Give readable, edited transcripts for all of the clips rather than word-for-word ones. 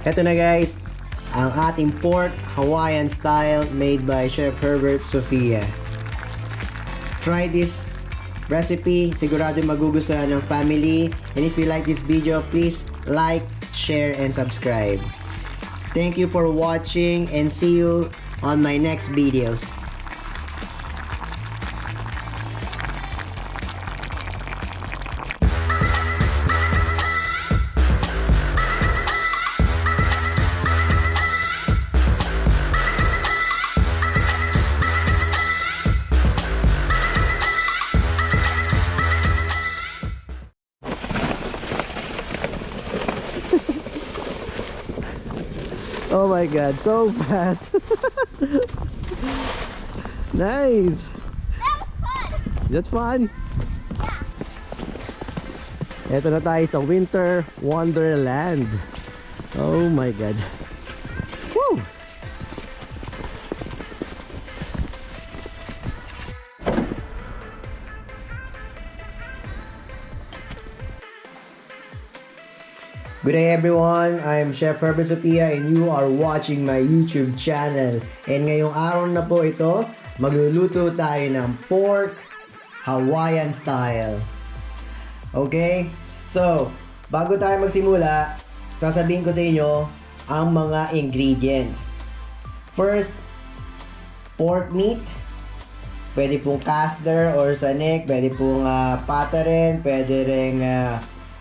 Eto na guys, ang ating pork Hawaiian style made by Chef Herbert Sofia. Try this recipe, sigurado magugustuhan ng family. And if you like this video, please like, share, and subscribe. Thank you for watching and see you on my next videos. Oh my god, so fast. Nice. That was fun. That's fun. Yeah. Ito na tayo sa Winter Wonderland. Oh my god. Woo! Good day everyone, I'm Chef Herbert Sofia and you are watching my YouTube channel. And ngayong araw na po ito, magluluto tayo ng pork Hawaiian style. Okay? So, bago tayo magsimula, sasabihin ko sa inyo ang mga ingredients. First, pork meat. Pwede pong caster or sa neck, pwede pong pata rin, pwede rin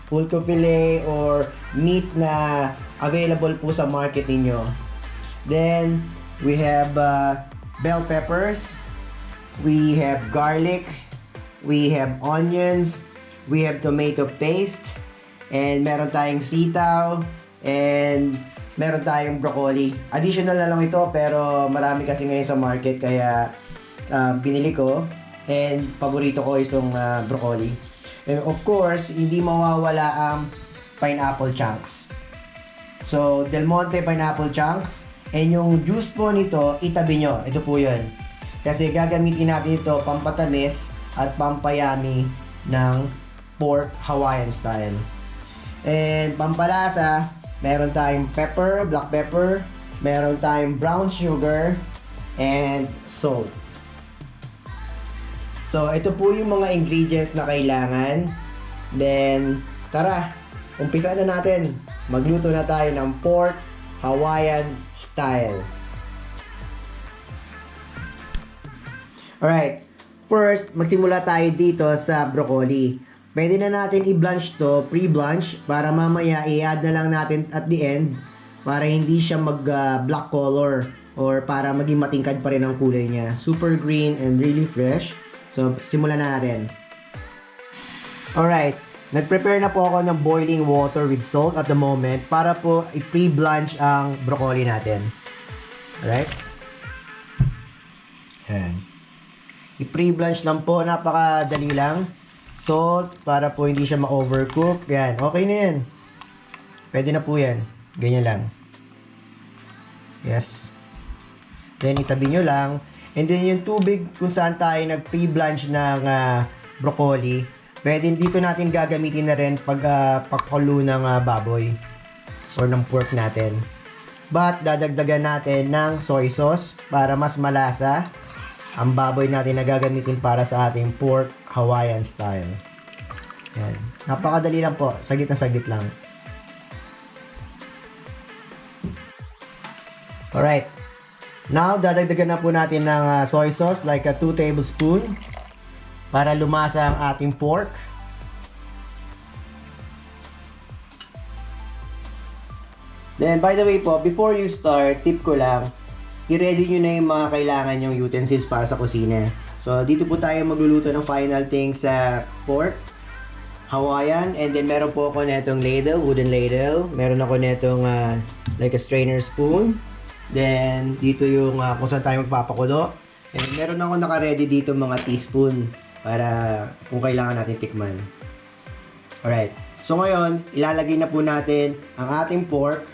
pulko fillet or meat na available po sa market ninyo. Then we have bell peppers, we have garlic, we have onions, we have tomato paste, and meron tayong sitaw, and meron tayong broccoli. Additional na lang ito pero marami kasi ngayon sa market kaya binili ko, and paborito ko itong broccoli. And of course, hindi mawawala ang pineapple chunks. So, Del Monte pineapple chunks. And yung juice po nito, itabi nyo. Ito po yun. Kasi gagamitin natin ito pampatamis at pampayami ng pork Hawaiian style. And pampalasa, meron tayong pepper, black pepper, meron tayong brown sugar, and salt. So, ito po yung mga ingredients na kailangan. Then, tara, umpisa na natin. Magluto na tayo ng pork Hawaiian style. Alright, first, magsimula tayo dito sa broccoli. Pwede na natin i-blanch to, pre-blanch, para mamaya i-add na lang natin at the end para hindi siya mag-black color or para maging matingkad pa rin ang kulay niya. Super green and really fresh. So, simulan na natin. Alright, nag-prepare na po ako ng boiling water with salt at the moment para po i-pre-blanch ang broccoli natin. Alright? Ayan. I-pre-blanch lang po, napakadali lang. Salt, para po hindi siya ma-overcook. Yan, okay na yan. Pwede na po yan. Ganyan lang. Yes. Then, itabi nyo lang. And then yung tubig kung saan tayo nag-pre-blanch ng broccoli, pwede dito natin gagamitin na rin pag pakulo ng baboy or ng pork natin. But dadagdagan natin ng soy sauce para mas malasa ang baboy natin na gagamitin para sa ating pork Hawaiian style. Yan. Napakadali lang po. Saglit na saglit lang. Alright. Now, dadagdagan na po natin ng soy sauce like 2 tablespoon para lumasa ang ating pork. Then, by the way po, before you start, tip ko lang, i-ready nyo na yung mga kailangan yung utensils para sa kusina. So, dito po tayo magluluto ng final thing sa pork Hawaiian. And then, meron po ako netong ladle, wooden ladle. Meron ako netong like a strainer spoon. Then, dito yung kung saan tayo magpapakulo. And meron ako naka-ready dito mga teaspoon para kung kailangan natin tikman. Alright. So, ngayon, ilalagay na po natin ang ating pork.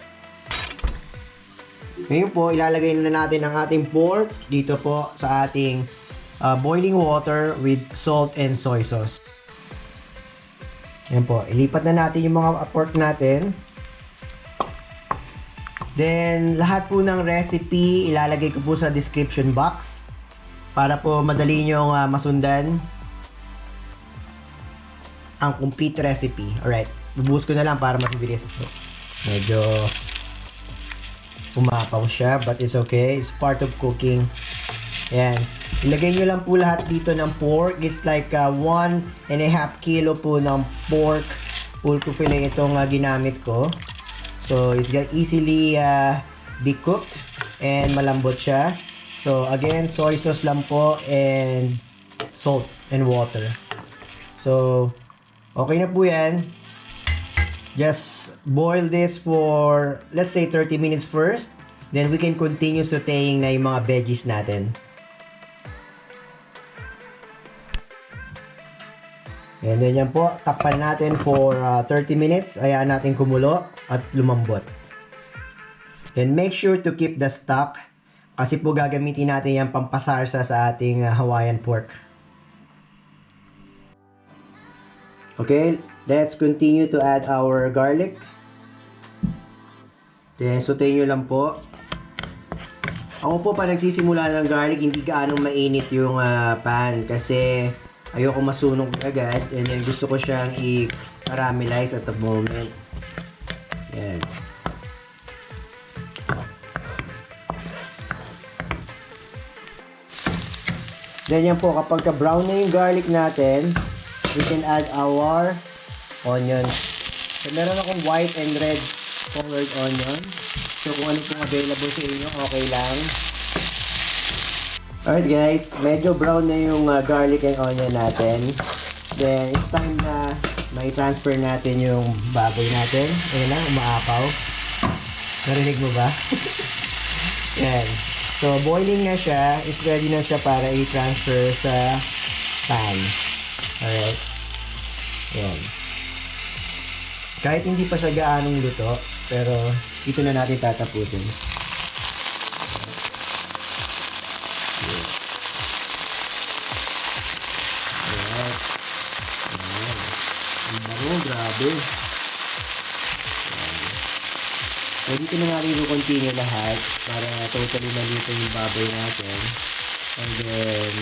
Ngayon po, ilalagay na natin ang ating pork dito po sa ating boiling water with salt and soy sauce. Yan po. Ilipat na natin yung mga pork natin. Then, lahat po ng recipe, ilalagay ko po sa description box para po madali nyo masundan ang complete recipe. Alright, bubuhos ko na lang para mas bilis. Medyo umapaw siya, but it's okay. It's part of cooking. Ayan. Ilagay nyo lang po lahat dito ng pork. It's like 1.5 kilo po ng pork. Full to fillet itong ginamit ko. So, it's gonna easily be cooked and malambot siya. So, again, soy sauce lang po and salt and water. So, okay na po yan. Just boil this for, let's say, 30 minutes first. Then, we can continue sauteing na yung mga veggies natin. And then yan po, takpan natin for 30 minutes. Hayaan natin kumulo at lumambot. Then make sure to keep the stock kasi po gagamitin natin yan pampasarsa sa ating Hawaiian pork. Okay, let's continue to add our garlic. Then saute nyo lang po. Ako po pa nagsisimula ng garlic, hindi gaano mainit yung pan kasi ayoko masunog agad, and then gusto ko siyang i-caramelize at the moment. Yan. Then yan po, kapag ka-brown na yung garlic natin, we can add our onions. So meron akong white and red colored onion. So kung ano pong available sa inyo, okay lang. Alright guys, medyo brown na yung garlic and onion natin. Then, it's time na may transfer natin yung baboy natin. Ayan lang, umaapaw. Narinig mo ba? Yan. So, boiling na siya. It's ready na siya para i-transfer sa pan. Alright. Yan. Kahit hindi pa siya gaanong luto, pero ito na natin tatapusin. Grabe. So, dito na natin i-continue lahat para totally malito yung baboy natin. And then,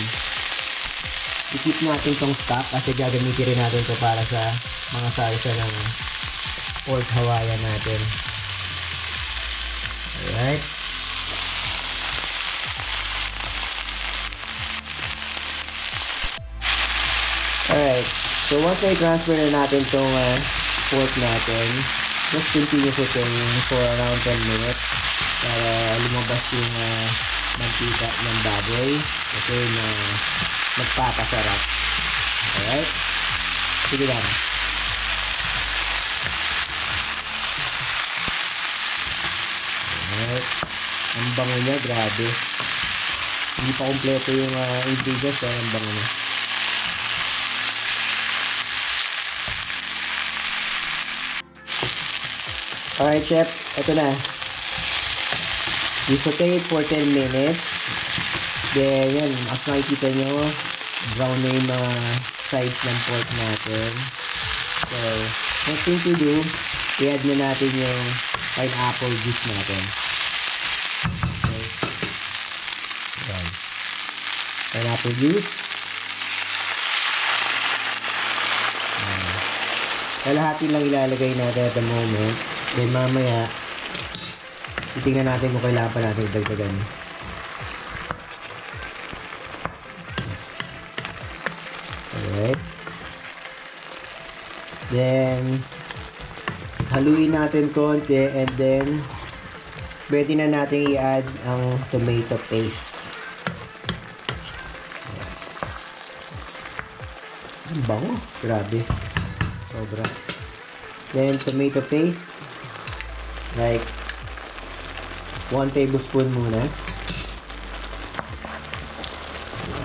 i-keep natin tong stock kasi gagamitin rin natin to para sa mga salsa ng pork Hawaiian natin. Alright. Alright. So, once na i-transfer na natin itong pork natin, just continue sauteing for around 10 minutes para lumabas yung mantika ng baboy kasi na magpapasarap. Alright? Sige lang. Alright. Ang bango niya, grabe. Hindi pa kompleto yung ingredients, pero ang bango niya. Alright, chef. Ito na. We saute it for 10 minutes. Then, yan. As makikita nyo, brown na yung mga sides ng pork natin. So, next thing to do, i-add na natin yung pineapple juice natin. Okay. Yan. Pineapple juice. Kalahati lang ilalagay natin at the moment. Then mamaya, titingnan natin kung kailangan pa natin dagdagan. Yes. Alright. Then, haluin natin konti and then, pwede na natin i-add ang tomato paste. Yes. Ang bango. Grabe. Sobra. Then, tomato paste. Like 1 tablespoon muna.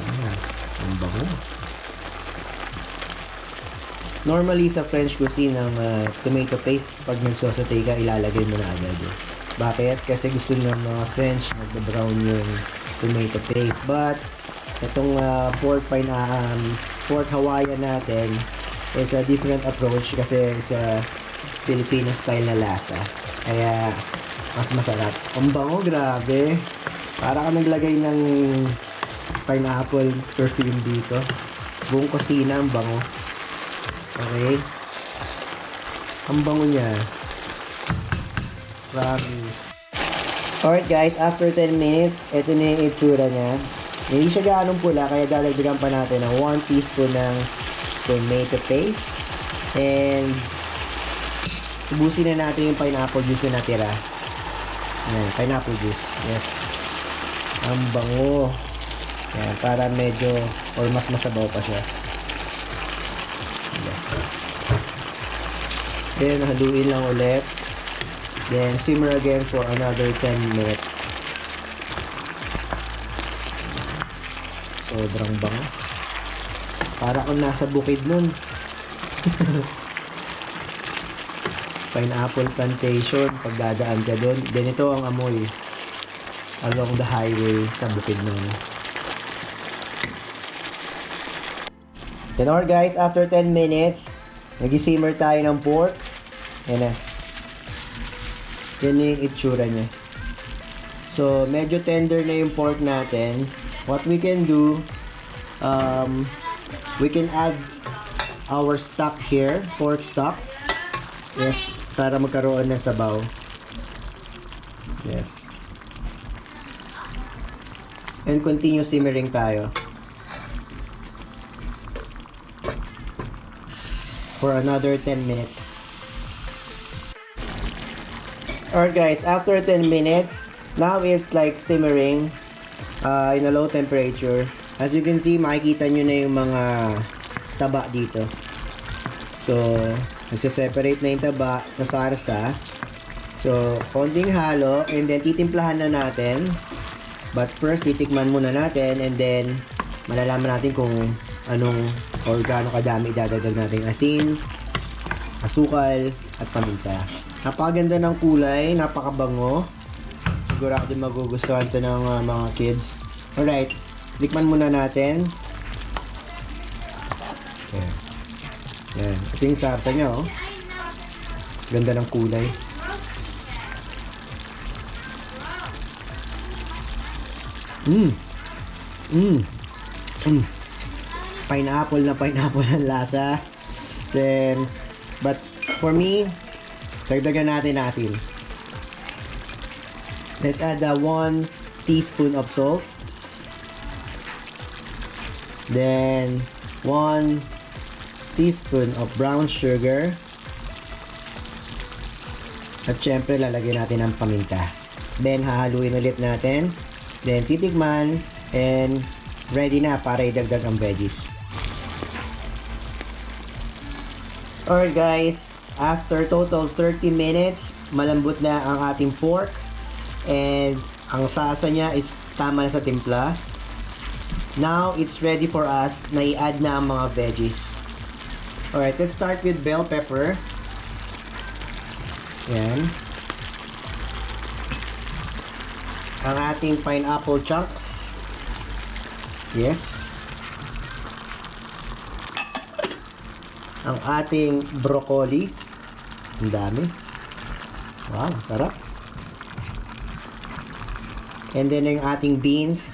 Ayan. Ang bango. Normally sa French cuisine ang tomato paste pag nagsosote ka ilalagay mo na agad. Bakit? Kasi gusto ng mga French nagba-brown yung tomato paste. But itong pork Hawaiian natin is a different approach kasi sa Filipino style na lasa. Kaya mas masarap. Ang bango, grabe. Para ka naglagay ng pineapple perfume dito. Buong kusina ang bango. Okay? Ang bango niya. Promise. Alright guys, after 10 minutes, ito na yung itsura niya. Hindi siya gaanong pula, kaya dadagdagan pa natin ng 1 teaspoon ng tomato paste. And ubusin na natin yung pineapple juice na natira. Ayan, pineapple juice. Yes. Ang bango. Ayan, para medyo or mas masabaw pa siya. Yes. Then, haluin lang ulit. Then, simmer again for another 10 minutes. Sobrang bango. Para kung nasa bukid nun. Pineapple plantation, pagdadaan ka doon. Ganito ang amoy along the highway sa bukid nun. Then alright guys, after 10 minutes, nag-simmer tayo ng pork. Yan na. Yan yung itsura niya. So, medyo tender na yung pork natin. What we can do, we can add our stock here, pork stock. Yes, para magkaroon ng sabaw. Yes. And continue simmering tayo. For another 10 minutes. Alright guys, after 10 minutes, now it's like simmering in a low temperature. As you can see, makikita nyo na yung mga taba dito. So, nagse-separate na yung taba sa sarsa. So, konting halo and then titimplahan na natin. But first, titikman muna natin and then malalaman natin kung anong or gaano kadami idadagdag natin asin, asukal, at paminta. Napakaganda ng kulay, napakabango. Sigurado magugustuhan to ng mga kids. Alright, tikman muna natin. Ayan. Ayan. Ito yung sarsa niya, oh. Ganda ng kulay. Pineapple na pineapple ang lasa. Then, but for me, dagdagan natin asin. Let's add 1 teaspoon of salt. Then, 1 teaspoon of brown sugar. At syempre, lalagyan natin ng paminta. Then, hahaluin ulit natin. Then, titikman. And, ready na para idagdag ang veggies. Alright guys, after total 30 minutes, malambot na ang ating pork. And, ang sasa niya is tama na sa timpla. Now, it's ready for us na i-add na ang mga veggies. Alright, let's start with bell pepper. Yan. Ang ating pineapple chunks. Yes. Ang ating broccoli. Ang dami. Wow, sarap. And then yung ating beans.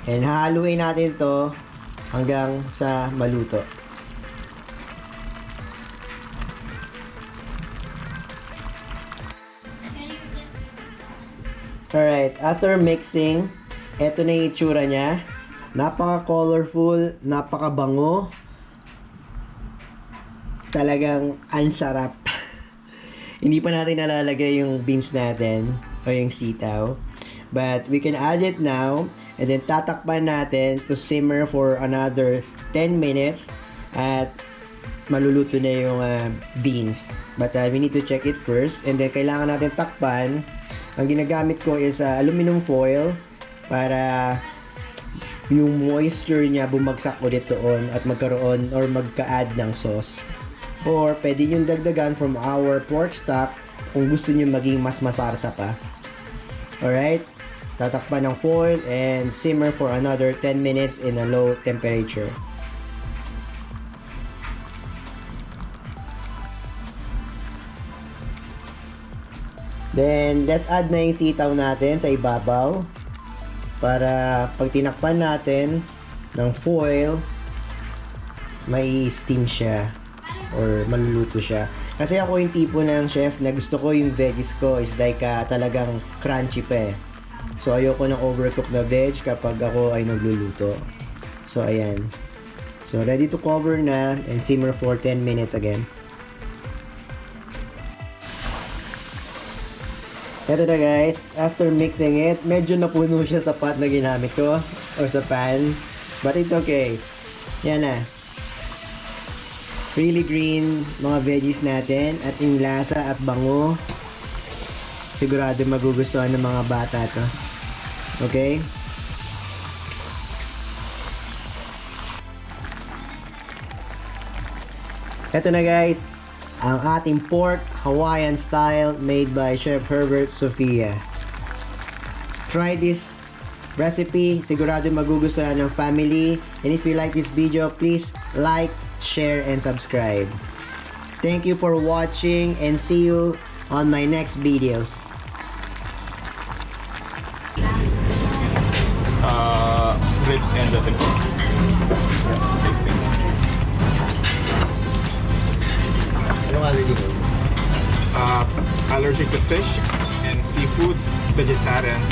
And haluin natin to hanggang sa maluto. Alright, after mixing, eto na yung itsura niya. Napaka-colorful, napaka-bango. Talagang ansarap. Hindi pa natin nalalagay yung beans natin o yung sitaw. But we can add it now and then tatakpan natin to simmer for another 10 minutes at maluluto na yung beans. But we need to check it first and then kailangan natin takpan. Ang ginagamit ko is aluminum foil para yung moisture niya bumagsak ulit doon at magkaroon or magka-add ng sauce. Or pwede nyo dagdagan from our pork stock kung gusto nyo maging mas masarsa pa. Alright? Tatakpan ng foil and simmer for another 10 minutes in a low temperature. Then, let's add na yung sitaw natin sa ibabaw. Para pag tinakpan natin ng foil, may steam siya. Or maluluto siya. Kasi ako yung tipo ng chef na gusto ko yung veggies ko is like talagang crunchy pa eh. So, ayoko ng overcooked na veg kapag ako ay nagluluto. So, ayan. So, ready to cover na and simmer for 10 minutes again. Ito na guys, after mixing it, medyo napuno siya sa pot na ginamit ko or sa pan. But it's okay. Yan na. Really green mga veggies natin at yung lasa at bango. Sigurado magugustuhan ng mga bata to. Okay? Ito na guys, ang ating pork Hawaiian style made by Chef Herbert Sofia. Try this recipe, sigurado magugustuhan ng family. And if you like this video, please like, share, and subscribe. Thank you for watching and see you on my next videos. Ribs and the tasting. Anong allergy ko? Allergic to fish and seafood, vegetarian.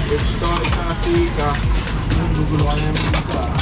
Which start sa Africa, guguluhan namin dito.